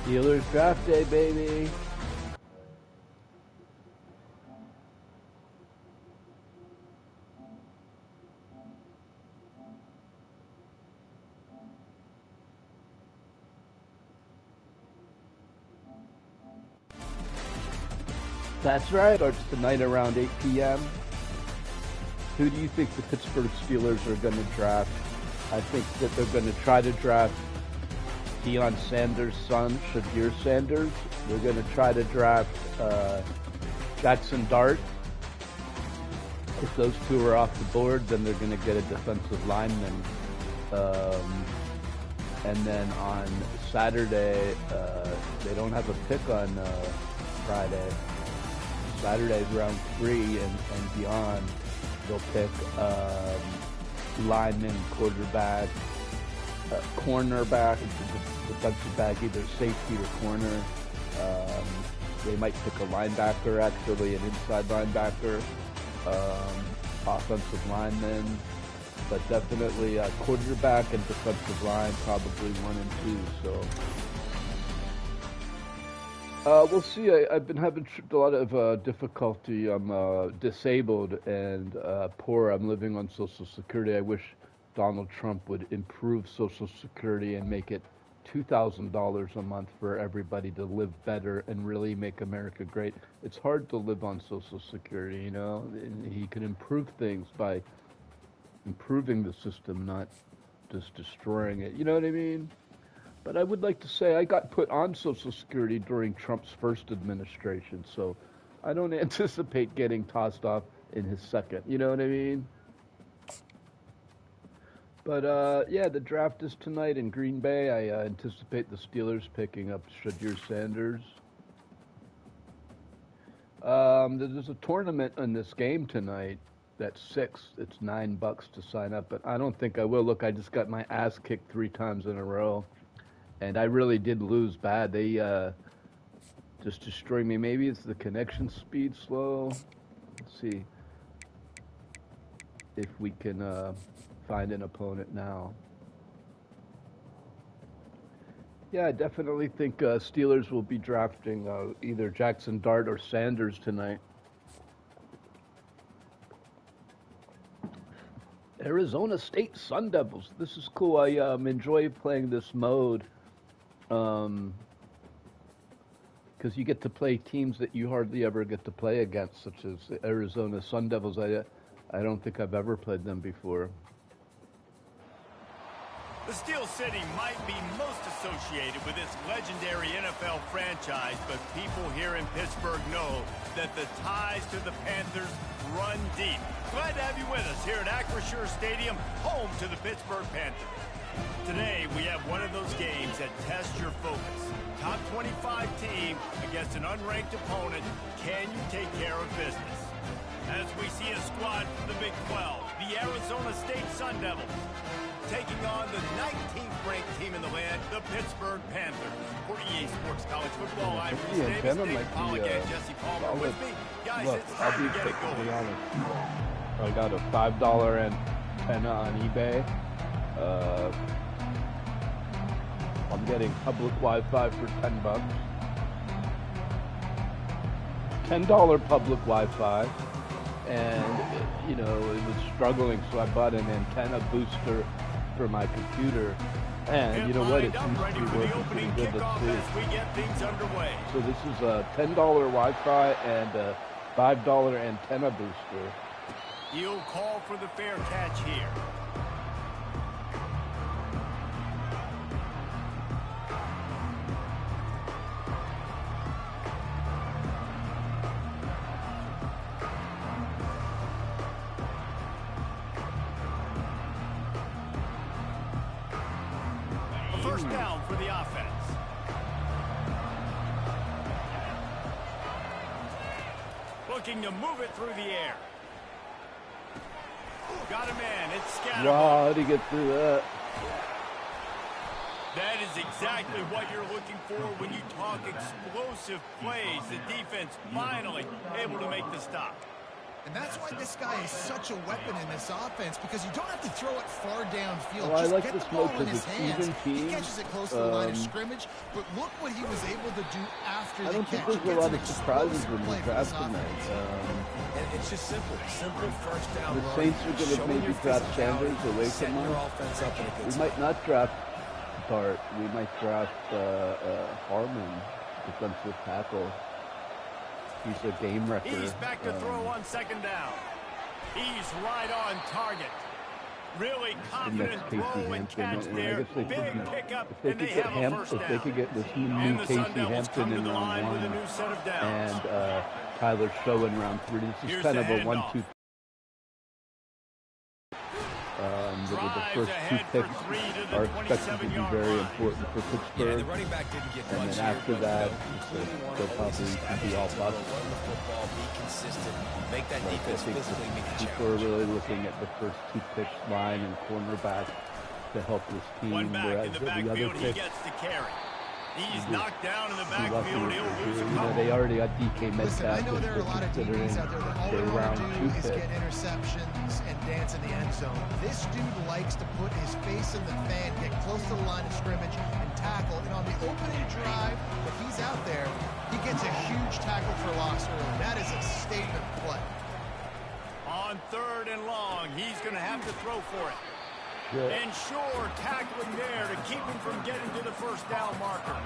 Steelers draft day, baby. That's right. Starts tonight around 8 p.m. Who do you think the Pittsburgh Steelers are going to draft? I think that they're going to try to draft Deion Sanders' son, Shadir Sanders. They're going to try to draft Jackson Dart. If those two are off the board, then they're going to get a defensive lineman. And then on Saturday, they don't have a pick on Friday. Saturday's round 3 and beyond. They'll pick lineman, quarterback, cornerback, defensive back, either safety or corner. They might pick a linebacker, actually, an inside linebacker, offensive lineman, but definitely quarterback and defensive line, probably 1 and 2. So we'll see. I've been having a lot of difficulty. I'm disabled and poor. I'm living on Social Security. I wish Donald Trump would improve Social Security and make it $2,000 a month for everybody to live better and really make America great. It's hard to live on Social Security, you know. And he can improve things by improving the system, not just destroying it. You know what I mean? But I would like to say I got put on Social Security during Trump's first administration, so I don't anticipate getting tossed off in his second. You know what I mean? But, yeah, the draft is tonight in Green Bay. I anticipate the Steelers picking up Shadir Sanders. There's a tournament in this game tonight. That's 6. It's $9 to sign up, but I don't think I will. Look, I just got my ass kicked 3 times in a row. And I really did lose bad. They just destroyed me. Maybe it's the connection speed slow. Let's see if we can find an opponent now. Yeah, I definitely think Steelers will be drafting either Jackson Dart or Sanders tonight. Arizona State Sun Devils. This is cool. I enjoy playing this mode. Because you get to play teams that you hardly ever get to play against, such as the Arizona Sun Devils. I don't think I've ever played them before. The Steel City might be most associated with this legendary NFL franchise, but people here in Pittsburgh know that the ties to the Panthers run deep. Glad to have you with us here at Acrisure Stadium, home to the Pittsburgh Panthers. Today, we have one of those games that tests your focus. Top 25 team against an unranked opponent. Can you take care of business? As we see a squad from the Big 12, the Arizona State Sun Devils, taking on the 19th ranked team in the land, the Pittsburgh Panthers. For EA Sports College Football, I'm Bruce Davis, Dave Pollock, and Jesse Palmer with me. Guys, Look, it's I'll time be to get it perfectly going. honest. I got a $5 antenna on eBay. I'm getting public Wi-Fi for $10. $10 public Wi-Fi, and you know it was struggling, so I bought an antenna booster for my computer. And you know what? It seems to be working pretty good. Let's see. So this is a $10 Wi-Fi and a $5 antenna booster. You'll call for the fair catch here. First down for the offense. Looking to move it through the air. Got a man. It's scattered. Wow, how'd he get through that? That is exactly what you're looking for when you talk explosive plays. The defense finally able to make the stop. And that's why this guy is such a weapon in this offense, because you don't have to throw it far downfield. Well, I Just like get this the ball most in as his a hands. even team. He catches it close to the line of scrimmage, but look what he was able to do after I the don't think catch. there's a lot of surprises when we draft tonight. And it's just simple first down. The Saints are going to maybe draft Sanders away from us. We might not draft Dart. We might draft Harmon, defensive tackle. He's a game wrecker. He's back to throw on second down. He's right on target. Really confident throw and catch there. Big pickup, and they have a first down. If they could get this new Casey Hampton in round 1 and Tyler Show in round 3, this is kind of a 1-2. The first 2 picks are expected to be very important for Pittsburgh. And then after that, they'll probably be all bust. Make that defense physically meet the people are really looking at the first 2 picks, line and cornerback, to help this team. One back in the backfield, he gets the carry. He's knocked down in the backfield. He'll lose a couple. They already got DK Metcalf. Listen, I know there are a lot of DBs out there that all they want to do is get interceptions and dance in the end zone. This dude likes to put his face in the fan, get close to the line of scrimmage, and tackle. And on the opening drive, if he's out there, he gets a huge tackle for loss early. That is a statement play. On 3rd and long, he's going to have to throw for it. And sure, tackling there to keep him from getting to the first down marker.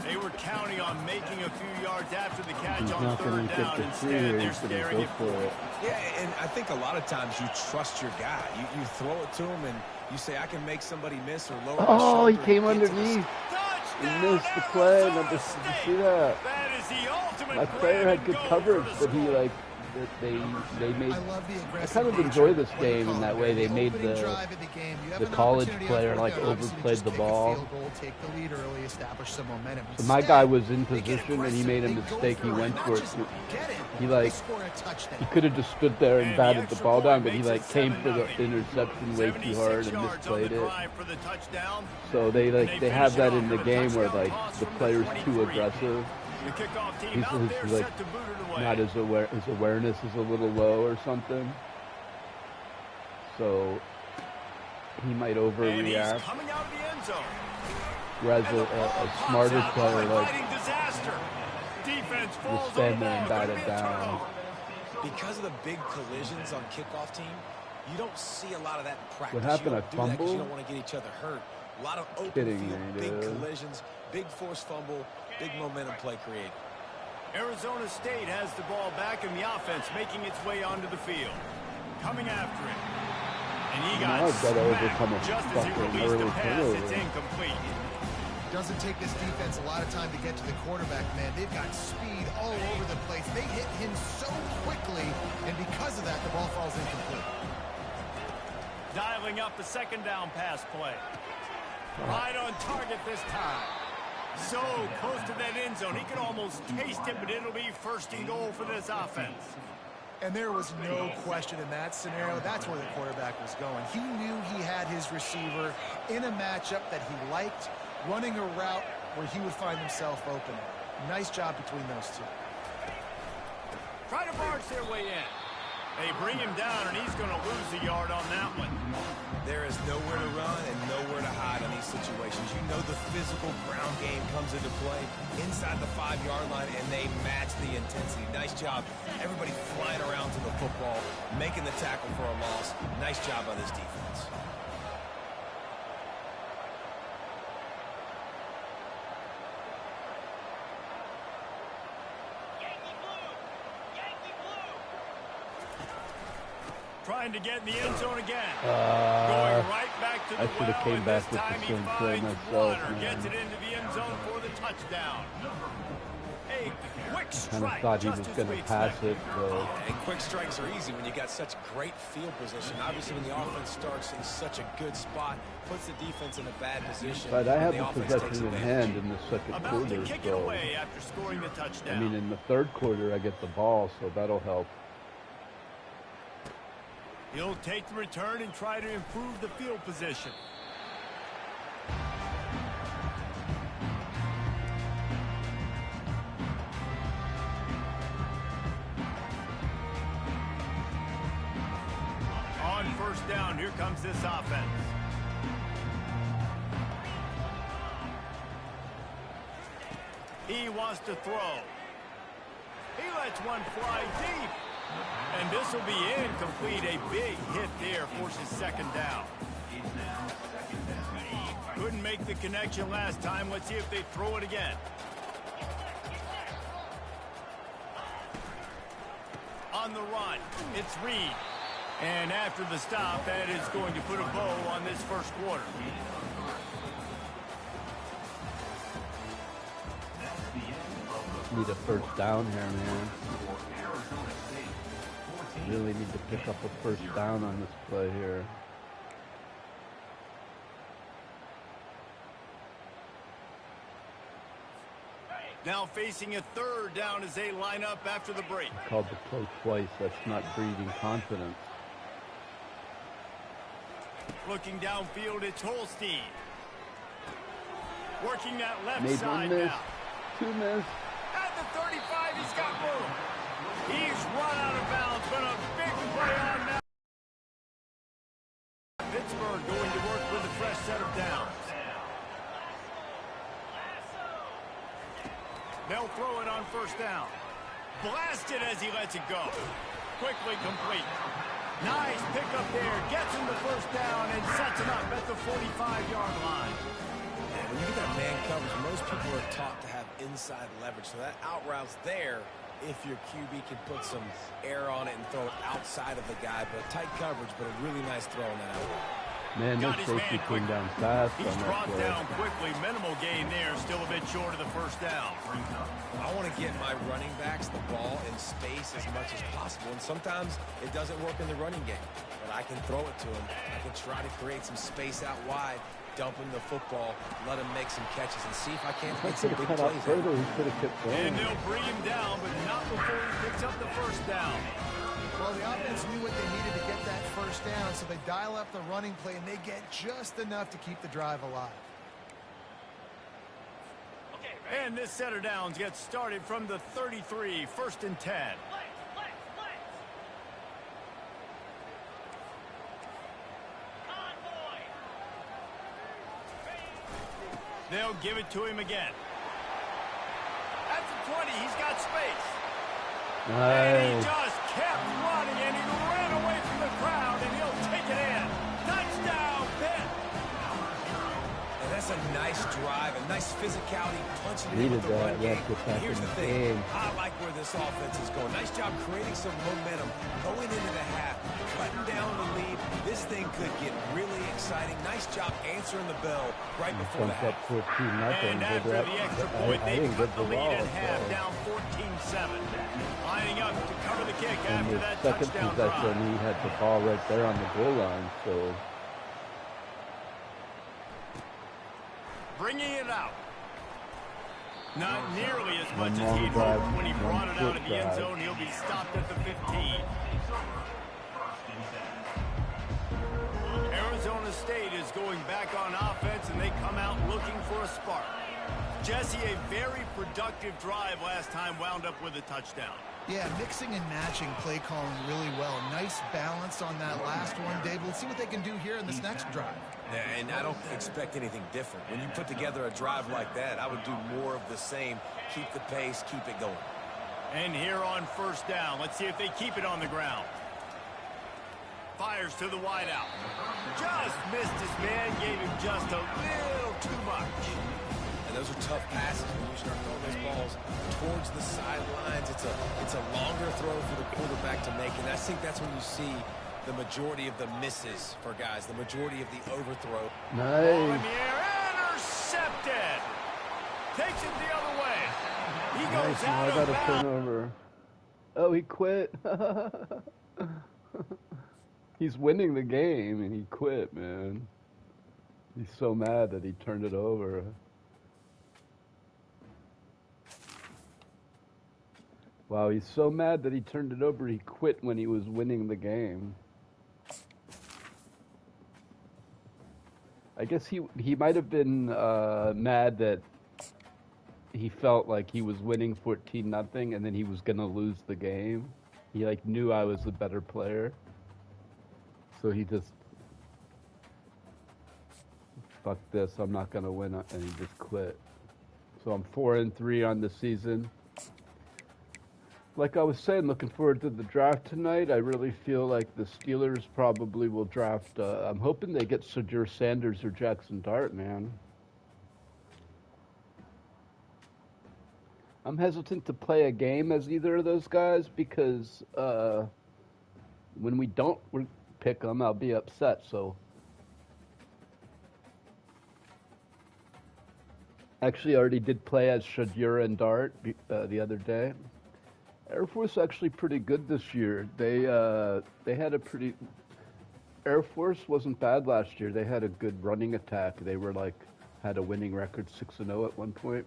They were counting on making a few yards after the catch on 3rd down. Instead, they're staring it for it. Yeah, and I think a lot of times you trust your guy. You throw it to him, and you say, I can make somebody miss or lower his shoulder. He came underneath. He missed the play. Did you see that? That is the ultimate. My player had good coverage, but he they made. I kind of enjoy this game in that way. They made the college player overplayed the ball. So my guy was in position and he made a mistake. He went for it. He could have just stood there and batted the ball down, but he came for the interception way too hard and misplayed it. So they have that in the game where the player's too aggressive. The kickoff team He's out there set to boot it away. not his awareness is a little low or something. So he might overreact. And he's coming out of the end zone. Whereas a smarter player will stand there and bat it down. Because of the big collisions on kickoff team, you don't see a lot of that in practice. What happened? I fumbled? You don't want to get each other hurt. A lot of open field, big collisions, big force fumble, big momentum play created. Arizona State has the ball back in the offense, making its way onto the field. Coming after it. And he got smacked just as he released the pass. It's incomplete. It doesn't take this defense a lot of time to get to the quarterback, man. They've got speed all over the place. They hit him so quickly, and because of that, the ball falls incomplete. Dialing up the second down pass play. Right on target this time. So close to that end zone. He could almost taste it, but it'll be 1st and goal for this offense. And there was no question in that scenario. That's where the quarterback was going. He knew he had his receiver in a matchup that he liked, running a route where he would find himself open. Nice job between those two. Try to barge their way in. They bring him down, and he's going to lose a yard on that one. There is nowhere to run and nowhere to hide in these situations. You know the physical ground game comes into play inside the 5-yard line, and they match the intensity. Nice job. Everybody flying around to the football, making the tackle for a loss. Nice job by this defense. Trying to get in the end zone again. Going right back to the I should have came back with the same play myself. Gets it into the end zone for the touchdown. A quick strike. Kind of thought he was going to pass it. And quick strikes are easy when you got such great field position. Obviously, when the offense starts in such a good spot, puts the defense in a bad position. But I have the possession in hand in the second quarter. To kick it away after scoring the touchdown. I mean, in the 3rd quarter, I get the ball, so that'll help. He'll take the return and try to improve the field position. down, here comes this offense. He wants to throw. He lets one fly deep. And this will be incomplete. A big hit there forces second down. Couldn't make the connection last time. Let's see if they throw it again. On the run, it's Reed. And after the stop, that is going to put a bow on this first quarter. Need a first down here, man. Really need to pick up a first down on this play here. Now facing a third down as they line up after the break. Called the play twice. That's not breeding confidence. Looking downfield, it's Holstein. Working that left Made side one miss, now. two miss. At the 35, he's got room. He's run out of bounds, but a big play on now. Pittsburgh going to work with a fresh set of downs. They'll throw it on first down. Blasted as he lets it go. Quickly complete. Nice pickup there. Gets him the first down and sets him up at the 45-yard line. And when you get that man coverage, most people are taught to have inside leverage. So that out route's there if your QB can put some air on it and throw it outside of the guy. But tight coverage, but a really nice throw on that out route. Man, this safety came down fast He's on that brought play. down quickly. Minimal gain there. Still a bit short of the first down. I want to get my running backs the ball in space as much as possible. And sometimes it doesn't work in the running game. But I can throw it to him. I can try to create some space out wide, dump him the football, let him make some catches, and see if I can't get some big Cut out plays. further, he could have kept going. And they'll bring him down, but not before he picks up the first down. Well, the offense knew what they needed to get that first down, so they dial up the running play, and they get just enough to keep the drive alive. And this set of downs gets started from the 33, 1st and 10. They'll give it to him again. At the 20, he's got space. And he just kept running, and he ran away from the crowd, and he'll take it in. Touchdown, Pitt. And that's a nice drive, a nice physicality, punching it in Needed with the run that, game. yes, get back And here's in the the thing. game. I like where this offense is going. Nice job creating some momentum, going into the half, cutting down the lead. This thing could get really exciting. Nice job answering the bell right before the Bumped half. up 14-0. And after the extra point, they cut the lead at half, so. down 14-7. Lining up to cover the kick And after the that second touchdown possession, drive. he had the ball right there on the goal line, so Bringing it out. Not nearly as much One as long he'd drive, hoped when he one brought it out short of the end drive. zone. He'll be stopped at the 15. Arizona State is going back on offense, and they come out looking for a spark. Jesse, a very productive drive last time, wound up with a touchdown. Yeah, mixing and matching play calling really well. Nice balance on that last one, Dave. Let's see what they can do here in this next drive. Yeah, and I don't expect anything different. When you put together a drive like that, I would do more of the same. Keep the pace, keep it going. And here on first down, let's see if they keep it on the ground. Fires to the wideout. Just missed his man, gave him just a little too much. And those are tough passes when you start throwing those balls towards the sidelines. It's a longer throw for the quarterback to make, and I think that's when you see the majority of the misses for guys, the majority of the overthrow. Ball in nice. the air, intercepted. Takes it the other way. He goes Nice, now out I got of a bounds. turnover. Oh, he quit. He's winning the game, and he quit, man. He's so mad that he turned it over. Wow, he's so mad that he turned it over, he quit when he was winning the game. I guess he might have been mad that he felt like he was winning 14-0 and then he was gonna lose the game. He like knew I was the better player, so he just fuck this, I'm not going to win, and he just quit. So I'm 4-3 on the season. Like I was saying, looking forward to the draft tonight. I really feel like the Steelers probably will draft. I'm hoping they get Shadur Sanders or Jackson Dart, man. I'm hesitant to play a game as either of those guys because when we don't pick them, I'll be upset. So, actually, I already did play as Shadur and Dart the other day. Air Force actually pretty good this year. They had a pretty. Air Force wasn't bad last year. They had a good running attack. They were had a winning record, 6-0 at one point.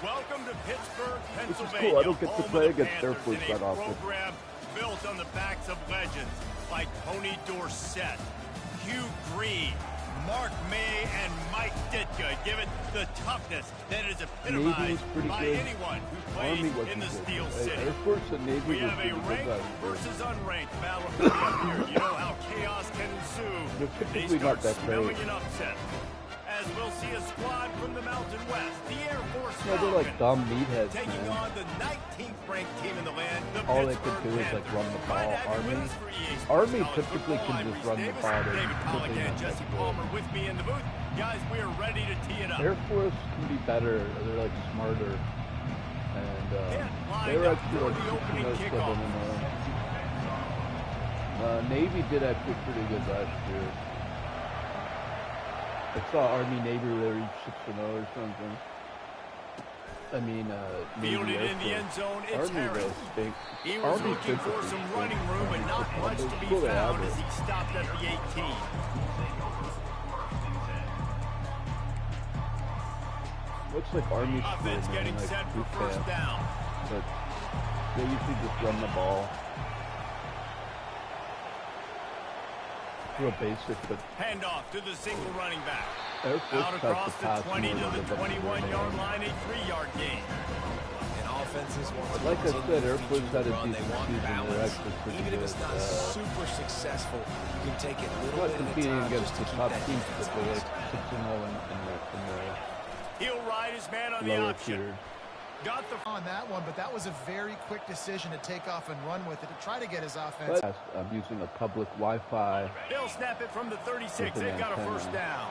Welcome to Pittsburgh, Pennsylvania. Which is cool. I don't get to play against Air Force that often. Program built on the backs of legends like Tony Dorsett, Hugh Green, Mark May, and Mike Ditka, give it the toughness that is epitomized by anyone who played in the Steel City. Air Force and Navy we have a ranked versus unranked battle up here. You know how chaos can ensue. They start smelling an upset. As we'll see a squad from the Mountain West, the Air Force they're like dumb meatheads, taking man. on the 19th ranked team in the land, the All they Pittsburgh could do is Panthers. run the ball. Army typically can just run the ball. David Pollock and Jesse Palmer with me in the booth. Guys, we are ready to tee it up. Air Force can be better. They're smarter. And they're actually the opening kickoff. Navy did actually pretty good last year. I saw Army Navy where they reached 6-0 or something. I mean, fielded in the end zone, it's Harris. He was Army looking for some running room, but not much to be found as he stopped at the 18. Looks like Army offense getting set for first down. But they usually just run the ball. Real basic, but handoff to the single running back. Out across the 20 to the 21-yard line, a 3-yard gain. And offenses want like I said, Air Force had a decent season. They're actually pretty Even if good. it's not super successful, you can take it a little bit at a competing time against just to the keep top that teams, but defense they're 6-0 in He'll ride his man on the the lower option. tier. Got the on that one, but that was a very quick decision to take off and run with it to try to get his offense. But I'm using a public Wi-Fi. They'll snap it from the 36. They've got a first down.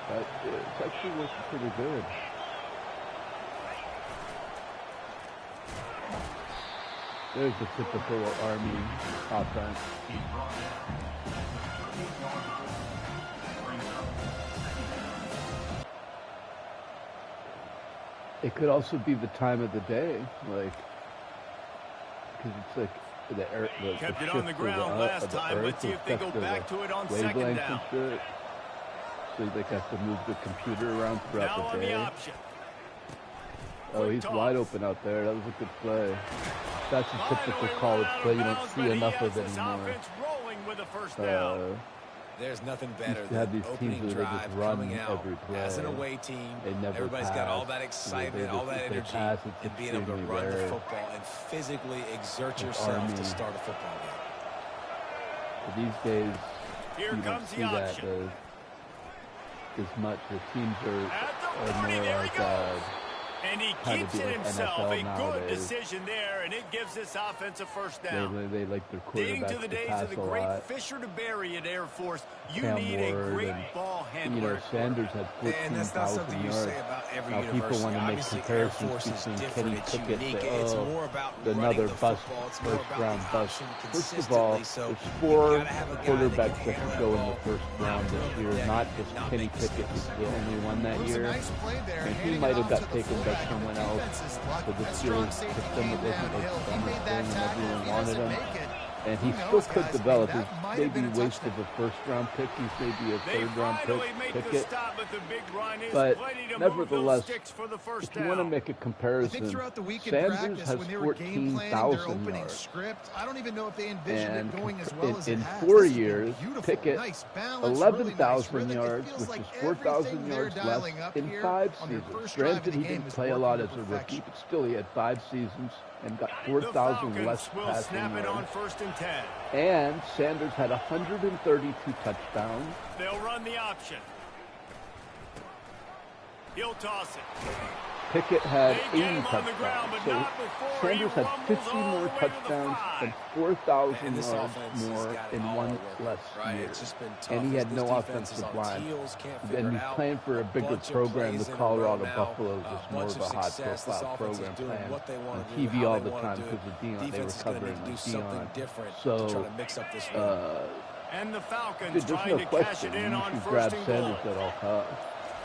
But it's actually looking pretty good. There's the typical Army offense. It could also be the time of the day, because it's the air. Kept it on the ground last time. Let's see if they go back to it on second down. So they have to move the computer around throughout the day. Option. Oh, he's wide open out there. That was a good play. That's a typical college play. You don't see enough of it anymore. With a first down. There's nothing better than these teams that drive just run coming out every play. as an away team. Everybody's got all that excitement, all that energy, and being able to run the football and physically exert yourself to start a football game. But these days, Here you don't see that as much. The teams are more like and he keeps it himself. A good decision there, and it gives this offense a first down. They like their Dating quarterbacks to the days pass of the a great lot. Fisher to Barry at Air Force, you Cam need a Ward great and, ball handler. Sanders had And that's not 14,000 something you yards. say about every Now university. people want to make Obviously, comparisons Air Force is between different. Kenny It's Pickett. unique. Say, It's more about another running the bust, football. It's more first about round the bust. option First of all, consistently. So there's 4 you gotta have a guy quarterbacks that that can could handle go that in the ball. first round this year, not just Kenny Pickett, who's the only one that year. And he might have got taken by someone else, but the Steelers system wasn't like the dumbest thing, and everyone wanted him. And he still could develop. He's maybe wasted a first-round pick. He's maybe a third-round pick it. But nevertheless, if you want to make a comparison, Sanders has 14,000 yards. And in 4 years, Pickett, 11,000 yards, which is 4,000 yards less in 5 seasons. Granted, he didn't play a lot as a rookie, but still he had 5 seasons. and got The 4,000 less Falcons will passing snap it on yards. 1st and 10. And Sanders had 132 touchdowns. They'll run the option. He'll toss it. Pickett had They 80 get him on the ground, touchdowns. but So not before he Sanders had rumbles 50 all more the way to the touchdowns 5. and 4,000 And this yards offense has more got it in all one working, less right? year. It's just been tough. And he had This no defense is offensive on line. heels, can't figure And it he's out. playing for a bigger bunch of program. plays The in a Colorado row now, Buffaloes a is more bunch of a of success. This high-profile offense is program doing playing what they want on to do, TV how all they the want time to do because it. of Dion. They were Defense is going to covering need to do with something Dion. different to So, try to mix up this win. And the Falcons there's trying no to cash question. it in You on should 1st grab and Sanders goal. at all costs.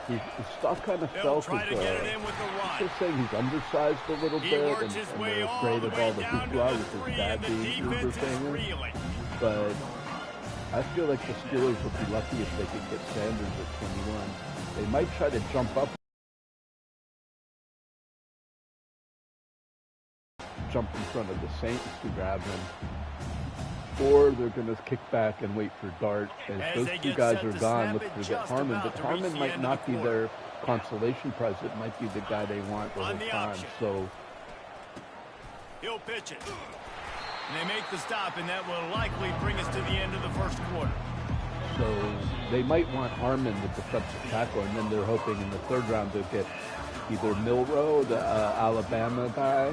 His stock kind of They'll fell try to get it in with the run. just saying he's undersized a little He bit, works his and way they're all afraid the of way all the down to hoopla the with his 3, dad and the being uber defense is famous. reeling. But I feel like the Steelers would be lucky if they could get Sanders at 21. They might try to jump in front of the Saints to grab him. Or they're going to kick back and wait for Dart. As As they those two get guys set are to gone, snap look it to get just Harmon. about But to reach Harmon the might end of not the be quarter. their consolation prize. It might be the guy they want the On whole the time. option. So He'll pitch it. And they make the stop, and that will likely bring us to the end of the first quarter. So they might want Harmon, the defensive tackle, and then they're hoping in the third round they'll get either Milroe, the Alabama guy,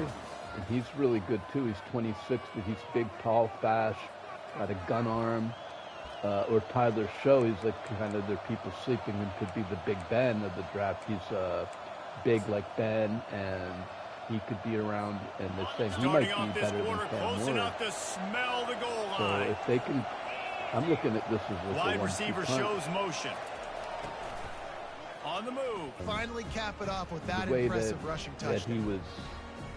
and he's really good too. He's 26, but he's big, tall, fast, got a gun arm. Or Tyler Show, he's like kind of their people sleeping and could be the Big Ben of the draft. He's big like Ben, and he could be around, and they're saying he might Starting off be this better quarter, than Cam close Ward. enough to smell the goal So line. if they can, I'm looking at this as like Wide a receiver 1-2 punch. shows motion. On the move. Finally cap it off with The that way impressive rushing that he touchdown. was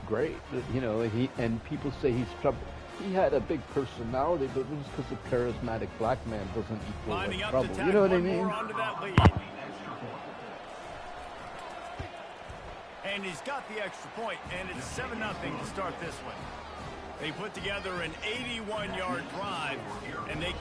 great. You know, and people say he's trouble. He had a big personality, but it was because a charismatic black man doesn't equal Lining like up trouble. to tack You know what I one mean? more onto that lead. And he's got the extra point, and it's 7-0 to start this one. They put together an 81-yard drive, and they